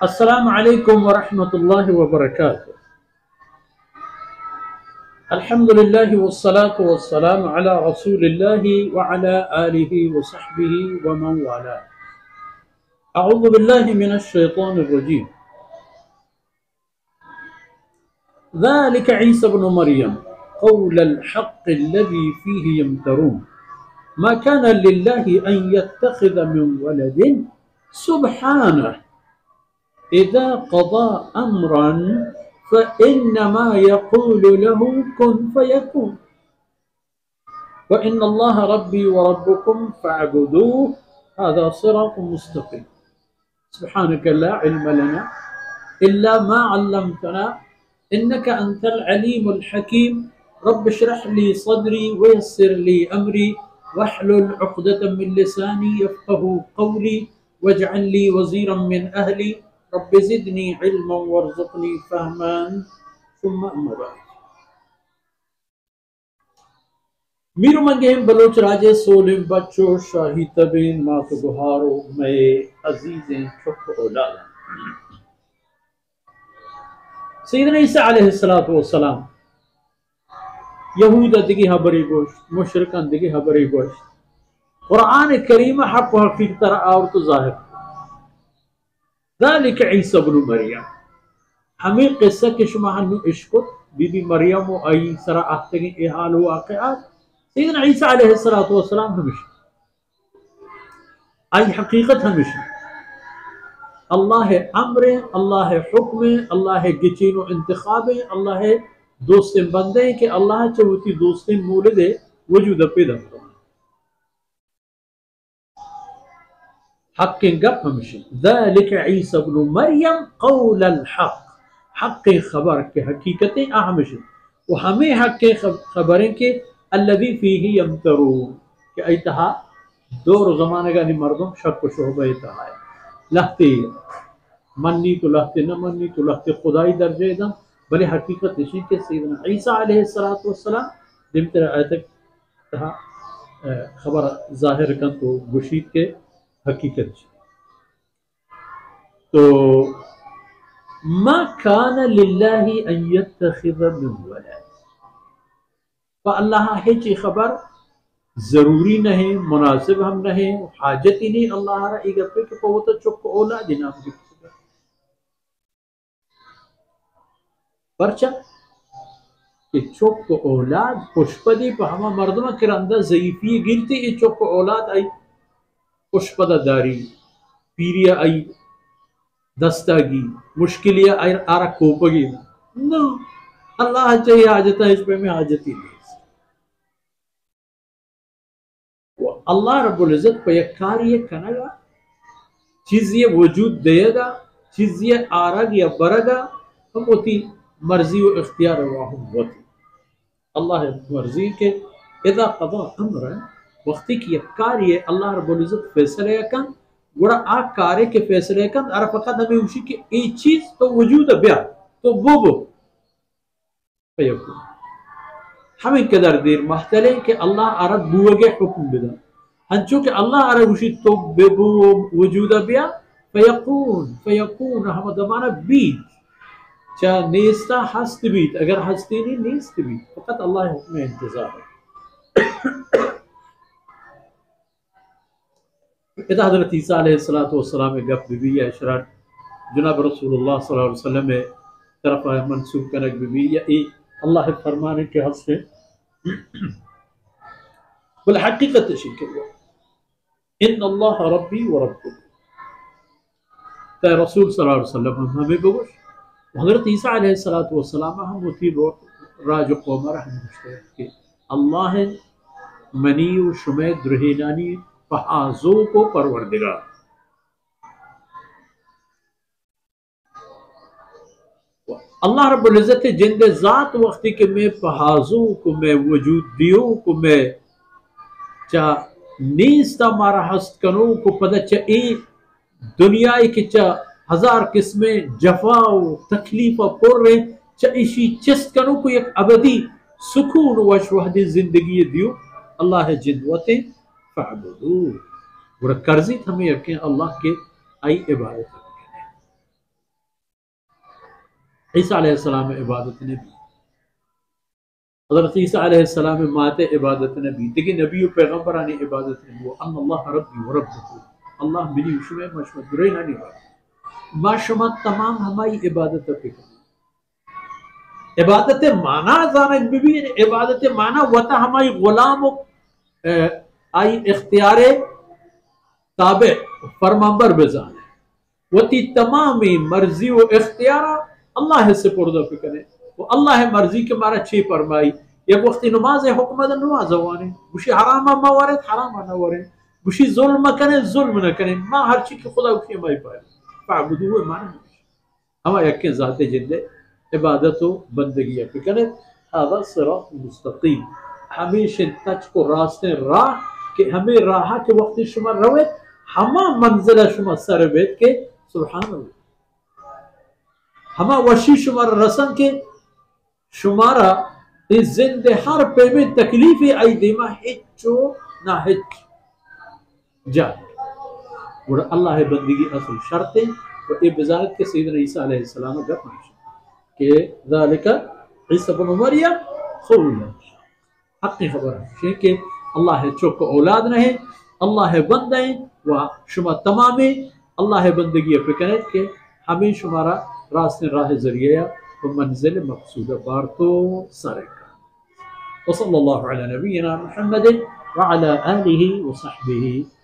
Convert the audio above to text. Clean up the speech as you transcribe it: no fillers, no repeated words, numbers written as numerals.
السلام علیکم ورحمۃ اللہ وبرکاتہ۔ الحمد للہ والصلاة والسلام علی رسول اللہ وعلی آلہ وصحبہ ومن والاه۔ اعوذ باللہ من الشیطان الرجیم۔ ذلك عیسی بن مریم قول الحق الذي فيه يمترون ما كان لله أن يتخذ من ولد سبحانه إذا قضى أمرا فإنما يقول له كن فيكون وإن الله ربي وربكم فاعبدوه هذا صراط مستقيم سبحانك لا علم لنا إلا ما علمتنا إنك أنت العليم الحكيم رب اشرح لي صدري ويسر لي أمري واحلل عقدة من لساني يفقه قولي واجعل لي وزيرا من أهلي رب زدني علما وارزقنی فہما ثم اما بعد۔ میرو منگیم بلوچ راجے سولم بچو شاہی تبین مات گہارو میں عزیزیں چھپ اولاد۔ سیدنا عیسیٰ علیہ السلام یہود دگی حبری گوشت مشرکان دگی حبری گوشت قرآن کریم حق و حقیقت را آورت ظاہر۔ ذلك عیسی بن مریم، ہمیں قصہ کے شما ہنو عشقت بی بی مریم و آئی سرا آختگی احال و واقعات سیدنا عیسیٰ علیہ السلام ہمیشہ آئی حقیقت ہمیشہ اللہ امر اللہ حکم اللہ گچین و انتخاب اللہ دوست بندے کہ اللہ چوتی دوست مولد وجود پیدا کرنا حق گپ ہمشی۔ ذالک عیسی بن مریم قول الحق، حق خبر کے حقیقتیں اہمشی وہ ہمیں حق خبریں کہ الذی فیہ یمترون کہ ایتہا دور زمانہ گانی مردم شک و شعبہ ایتہا ہے لہتے منی تو لہتے نہ منی تو لہتے خدائی درجہ دم بلے حقیقت اسی کہ سیدنا عیسیٰ علیہ السلام دمتر آیتک تہا خبر ظاہر کن تو گشید کے حقیقت تو ما کان للہ ان یتخذ من ولد، فاللہ ہے چی خبر ضروری نہیں مناسب ہم نہیں حاجت ہی نہیں اللہ را ایگا پہ کہ پوتا چک اولاد نام کی پرچہ کہ چک اولاد پشپدی پہ ہما مردمہ کرندہ ضعیفی گرتی یہ چک اولاد آئی پشپدہ داری پیریا آئی دستاگی مشکلیا آئی آرہ کوپگی نو اللہ چاہیے حاجتہ اس پہ میں حاجتی نہیں۔ اللہ رب العزت پہ یک کاری کنگا چیز یہ وجود دے گا چیز یہ آرگ یا برگا ہم ہوتی مرضی و اختیار واہم ہوتی اللہ مرضی کے اذا قضا امر وقتی کی یک کاری ہے اللہ رب العزت فیصلے کن گوڑا آگ کارے کے فیصلے کن ارہ فقط ہمیں اوشی کہ ای چیز تو وجود بیا تو وہ فیکون ہمیں قدر دیر محتلے کہ اللہ عرب بوگے حکم بدا ہنچو کہ اللہ عرب اوشی تو بے بو وجود بیا فیکون ہم دمانا بیت چاہ نیستا ہست بیت اگر ہستی نہیں نیست بیت فقط اللہ حکم انتظار ہے۔ ادھا حضرت عیسیٰ علیہ السلام گف بی یا اشرار جناب رسول اللہ صلی اللہ علیہ وسلم میں طرف منصوب کنک بی یا ای اللہ فرمانے کے حد سے بالحقیقت شکر ہوا ان اللہ ربی و ربکم تے رسول صلی اللہ علیہ وسلم ہمیں بگوش حضرت عیسیٰ علیہ السلام ہم ہوتی راج قوم رحم مشترک کہ اللہ منی و شمید رہینانی فحازو کو پروردگار اللہ رب العزت جند ذات وقتی کہ میں فحازو کو میں وجود دیو کو میں چاہ نیستا مارا ہست کنو کو پدہ چاہ ای دنیای کی چاہ ہزار قسمیں جفا و تکلیفہ پر رہے چاہ ایشی چست کنو کو یک ابدی سکون و شوہد زندگی دیو اللہ جندوتیں فعبدو اور کرزی ہمیں یقین اللہ کے آئی عبادت کریں عیسیٰ علیہ السلام عبادت نبی حضرت عیسیٰ علیہ السلام مات عبادت نبی دیکھیں نبی و پیغمبرانی عبادت نبی ان اللہ ربی و ربکو اللہ ملی وشمے مشمد درین آنی ما شما تمام ہماری عبادت پہ کریں عبادت مانا زانت ببین عبادت مانا وطا ہماری غلام آئی اختیار تابع فرمانبر بزانے وتی تمامی مرضی و اختیار اللہ سے پردہ پہ کریں وہ اللہ مرضی کے مارا چھ فرمائی یک وقتی نماز حکم دا نماز وانے گوشی حرام موارد حرام نوارد گوشی ظلم کریں ظلم نہ کریں ما ہر چیز کی خدا گوشی مائی پائے فعبدوه مانا ہما یکن ذات جلے عبادت و بندگی پہ کریں هذا صراط مستقیم ہمیشہ تچ کو راستے راہ کہ ہمیں راہ کے وقت شما رویت ہما منزل شما سر بیت کے سبحان اللہ ہما وشی شما رسن کے شمارا اس زندے ہر پہ میں تکلیفی آئی دیما ہچو نہ ہچ جائے اور اللہ بندگی اصل شرط ہے اور یہ بزارت کے سیدنا عیسیٰ علیہ السلام کا پانچ کہ ذالک عیسیٰ بن مریم قول حقی خبر ہے کہ اللہ چوک اولاد نہیں اللہ بند ہیں و شما تمامی اللہ بندگی فکرت کہ ہمیں شمارا راست راہ ذریعہ و منزل مقصود بارتو سرک وصلی اللہ علی نبینا محمد وعلى آلہ وصحبہ